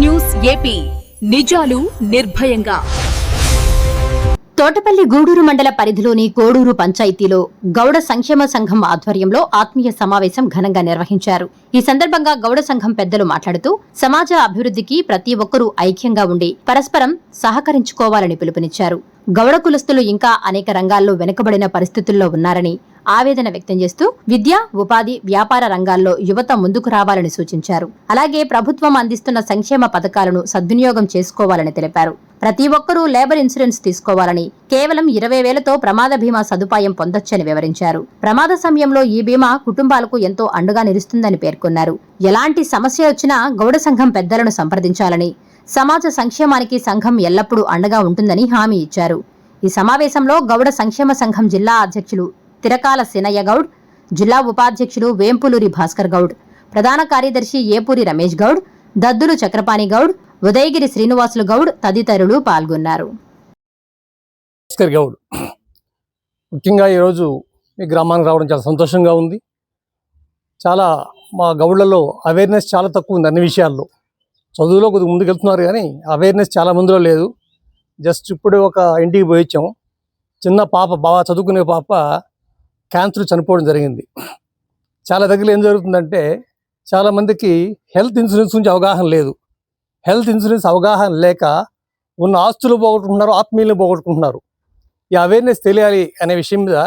News AP నిజాలు నిర్భయంగా. తోటపల్లి గూడూరు మండల పరిధిలోని కోడూరు పంచాయతీలో గౌడ సంక్షేమ సంఘం ఆధ్వర్యంలో ఆత్మీయ సమావేశం ఘనంగా నిర్వహించారు. ఈ సందర్భంగా గౌడ సంఘం పెద్దలు మాట్లాడుతూ సమాజ అభివృద్ధికి ప్రతి ఒక్కరూ ఐక్యంగా ఉండి పరస్పరం సహకరించుకోవాలని పిలుపునిచ్చారు. గౌడ కులస్తులు ఇంకా అనేక రంగాల్లో వెనుకబడిన పరిస్థితుల్లో ఉన్నారని ఆవేదన వ్యక్తం చేస్తూ విద్య, ఉపాధి, వ్యాపార రంగాల్లో యువత ముందుకు రావాలని సూచించారు. అలాగే ప్రభుత్వం అందిస్తున్న సంక్షేమ పథకాలను సద్వినియోగం చేసుకోవాలని తెలిపారు. ప్రతి ఒక్కరూ లేబర్ ఇన్సూరెన్స్ తీసుకోవాలని, కేవలం 20,000తో ప్రమాద బీమా సదుపాయం పొందొచ్చని వివరించారు. ప్రమాద సమయంలో ఈ బీమా కుటుంబాలకు ఎంతో అండగా నిలుస్తుందని పేర్కొన్నారు. ఎలాంటి సమస్య వచ్చినా గౌడ సంఘం పెద్దలను సంప్రదించాలని, సమాజ సంక్షేమానికి సంఘం ఎల్లప్పుడూ అండగా ఉంటుందని హామీ ఇచ్చారు. ఈ సమావేశంలో గౌడ సంక్షేమ సంఘం జిల్లా అధ్యక్షులు తిరకాల సినయ్య గౌడ్, జిల్లా ఉపాధ్యక్షులు వేంపులూరి భాస్కర్ గౌడ్, ప్రధాన కార్యదర్శి ఏపూరి రమేష్ గౌడ్, దద్దులు చక్రపాణి గౌడ్, ఉదయగిరి శ్రీనివాసులు గౌడ్ తదితరులు పాల్గొన్నారు. ముఖ్యంగా ఈరోజు ఈ గ్రామానికి రావడం చాలా సంతోషంగా ఉంది. చాలా మా గౌడ్లలో అవేర్నెస్ చాలా తక్కువ ఉంది. అన్ని విషయాల్లో చదువులో కొద్దిగా ముందుకెళ్తున్నారు కానీ అవేర్నెస్ చాలా మందిలో లేదు. జస్ట్ ఇప్పుడు ఒక ఇంటికి పోయి వచ్చాము. చిన్న పాప, బాగా చదువుకునే పాప క్యాన్సర్ చనిపోవడం జరిగింది. చాలా దగ్గర ఏం జరుగుతుందంటే చాలామందికి హెల్త్ ఇన్సూరెన్స్ గురించి అవగాహన లేదు. హెల్త్ ఇన్సూరెన్స్ అవగాహన లేక ఉన్న ఆస్తులు పోగొట్టుకుంటున్నారు, ఆత్మీయులు పోగొట్టుకుంటున్నారు. ఈ అవేర్నెస్ తెలియాలి అనే విషయం మీద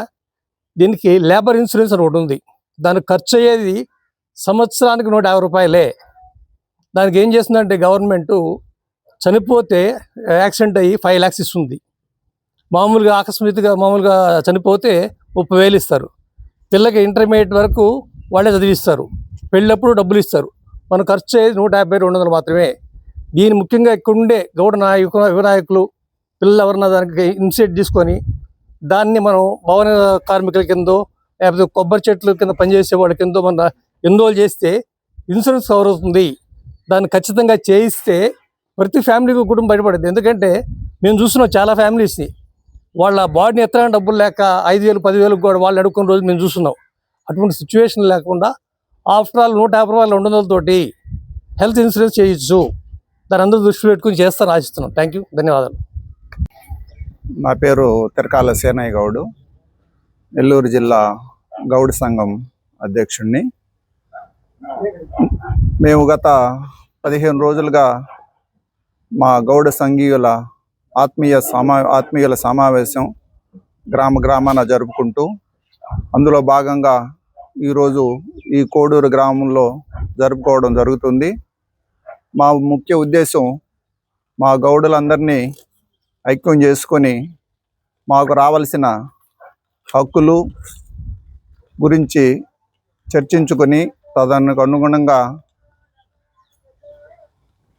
దీనికి లేబర్ ఇన్సూరెన్స్ అని ఒకటి ఉంది. దానికి ఖర్చు అయ్యేది సంవత్సరానికి 150 రూపాయలే. దానికి ఏం చేస్తుందంటే గవర్నమెంటు చనిపోతే యాక్సిడెంట్ అయ్యి 5 lakhs ఇస్తుంది. మామూలుగా ఆకస్మికంగా చనిపోతే 30,000 ఇస్తారు. పిల్లకి ఇంటర్మీడియట్ వరకు వాళ్ళే చదివిస్తారు. పెళ్ళప్పుడు డబ్బులు ఇస్తారు. మన ఖర్చు అయ్యేది 150-200 మాత్రమే. దీని ముఖ్యంగా ఇక్కడుండే గౌడ నాయకులు పిల్లలు ఎవరన్నా దానికి ఇన్సెట్ తీసుకొని దాన్ని మనం భవన కార్మికుల కిందో లేకపోతే కొబ్బరి చెట్ల కింద పనిచేసే వాళ్ళ కిందో మన ఎన్రోల్ చేస్తే ఇన్సూరెన్స్ కవర్ అవుతుంది. దాన్ని ఖచ్చితంగా చేయిస్తే ప్రతి ఫ్యామిలీకి కుటుంబం బయటపడుతుంది. ఎందుకంటే మేము చూస్తున్నాం చాలా ఫ్యామిలీస్ని వాళ్ళ బాడీని ఎత్తడానికి డబ్బులు లేక 5,000, 10,000 కూడా వాళ్ళు అడుక్కున్న రోజు మేము చూస్తున్నాం. అటువంటి సిచ్యువేషన్ లేకుండా ఆఫ్టర్ ఆల్ 150 రూపాయలు 200తోటి హెల్త్ ఇన్సూరెన్స్ చేయొచ్చు. దాని అందరూ దృష్టిలో పెట్టుకుని చేస్తారని ఆశిస్తున్నాం. థ్యాంక్ యూ, ధన్యవాదాలు. నా పేరు తిరకాల సేనయ్య గౌడు, నెల్లూరు జిల్లా గౌడ సంఘం అధ్యక్షుడిని. మేము గత 15 రోజులుగా మా గౌడ సంఘీయుల ఆత్మీయుల సమావేశం గ్రామాన జరుపుకుంటూ అందులో భాగంగా ఈరోజు ఈ కోడూరు గ్రామంలో జరుపుకోవడం జరుగుతుంది. మా ముఖ్య ఉద్దేశం మా గౌడులందరినీ ఐక్యం చేసుకొని మాకు రావాల్సిన హక్కులు గురించి చర్చించుకొని తదనికి అనుగుణంగా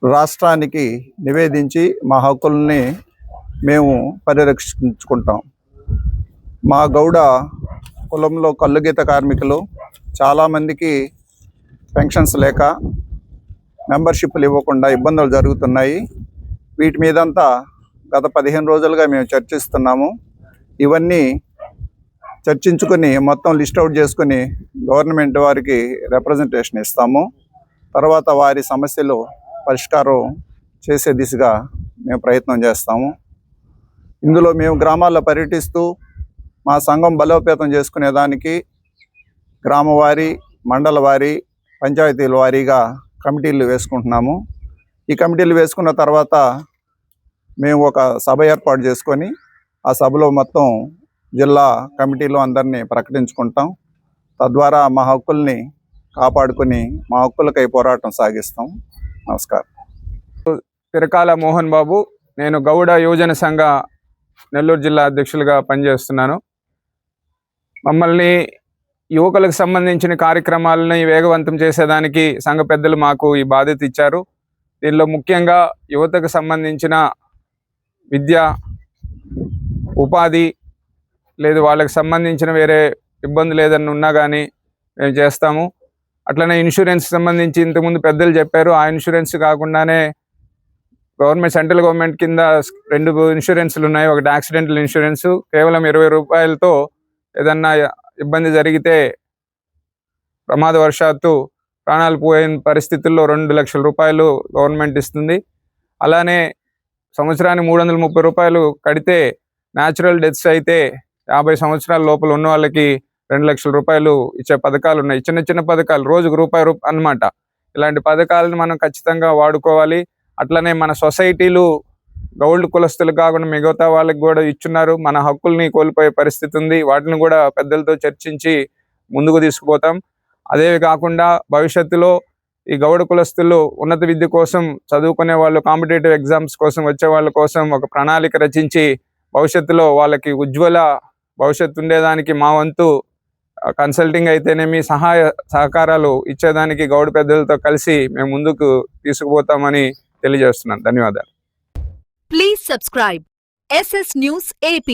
రాష్ట్రానికి నివేదించి మా హక్కుల్ని మేము పరిరక్షించుకుంటాం. మా గౌడ కులంలో కల్లుగీత కార్మికులు చాలామందికి పెన్షన్స్ లేక మెంబర్షిప్లు ఇవ్వకుండా ఇబ్బందులు జరుగుతున్నాయి. వీటి మీదంతా గత 15 రోజులుగా మేము చర్చిస్తున్నాము. ఇవన్నీ చర్చించుకొని మొత్తం లిస్ట్ అవుట్ చేసుకొని గవర్నమెంట్ వారికి రిప్రజెంటేషన్ ఇస్తాము. తర్వాత వారి సమస్యలు పరిష్కారం చేసే దిశగా మేము ప్రయత్నం చేస్తాము. ఇందులో మేము గ్రామాల్లో పర్యటిస్తూ మా సంఘం బలోపేతం చేసుకునేదానికి గ్రామవారీ, మండల వారీ, పంచాయతీల వారీగా కమిటీలు వేసుకుంటున్నాము. ఈ కమిటీలు వేసుకున్న తర్వాత మేము ఒక సభ ఏర్పాటు చేసుకొని ఆ సభలో మొత్తం జిల్లా కమిటీలో అందరినీ ప్రకటించుకుంటాం. తద్వారా మా హక్కుల్ని కాపాడుకొని మా హక్కులకై పోరాటం సాగిస్తాం. నమస్కారం. తిరకాల మోహన్ బాబు, నేను గౌడ యువజన సంఘ నెల్లూరు జిల్లా అధ్యక్షులుగా పనిచేస్తున్నాను. మమ్మల్ని యువకులకు సంబంధించిన కార్యక్రమాలని వేగవంతం చేసేదానికి సంఘ పెద్దలు మాకు ఈ బాధ్యత ఇచ్చారు. దీనిలో ముఖ్యంగా యువతకు సంబంధించిన విద్య, ఉపాధి లేదు వాళ్ళకి సంబంధించిన వేరే ఇబ్బందులు ఏదన్నా ఉన్నా కానీ మేము చేస్తాము. అట్లనే ఇన్సూరెన్స్ సంబంధించి ఇంతకుముందు పెద్దలు చెప్పారు. ఆ ఇన్సూరెన్స్ కాకుండానే గవర్నమెంట్, సెంట్రల్ గవర్నమెంట్ కింద 2 ఇన్సూరెన్స్లు ఉన్నాయి. ఒకటి యాక్సిడెంటల్ ఇన్సూరెన్స్, కేవలం 20 రూపాయలతో ఏదన్నా ఇబ్బంది జరిగితే ప్రమాదవశాత్తు ప్రాణాలు పోయిన పరిస్థితుల్లో 2 లక్షల రూపాయలు గవర్నమెంట్ ఇస్తుంది. అలానే సంవత్సరానికి 330 రూపాయలు కడితే న్యాచురల్ డెత్స్ అయితే 50 సంవత్సరాల లోపల ఉన్న వాళ్ళకి 2 లక్షల రూపాయలు ఇచ్చే పథకాలు ఉన్నాయి. చిన్న చిన్న పథకాలు, రోజుకు రూపాయి అన్నమాట. ఇలాంటి పథకాలను మనం ఖచ్చితంగా వాడుకోవాలి. అట్లనే మన సొసైటీలు గౌడ్ కులస్తులు కాకుండా మిగతా వాళ్ళకి కూడా ఇచ్చున్నారు. మన హక్కుల్ని కోల్పోయే పరిస్థితి ఉంది. వాటిని కూడా పెద్దలతో చర్చించి ముందుకు తీసుకుపోతాం. అదే కాకుండా భవిష్యత్తులో ఈ గౌడ కులస్తులు ఉన్నత విద్య కోసం చదువుకునే వాళ్ళు, కాంపిటేటివ్ ఎగ్జామ్స్ కోసం వచ్చే వాళ్ళ కోసం ఒక ప్రణాళిక రచించి భవిష్యత్తులో వాళ్ళకి ఉజ్వల భవిష్యత్తు ఉండేదానికి మా వంతు కన్సల్టింగ్ అయితేనేమి సహాయ సహకారాలు ఇచ్చేదానికి గౌడ పెద్దలతో కలిసి మేము ముందుకు తీసుకుపోతామని తెలియజేస్తున్నాను. ధన్యవాదాలు. Please subscribe SS News AP.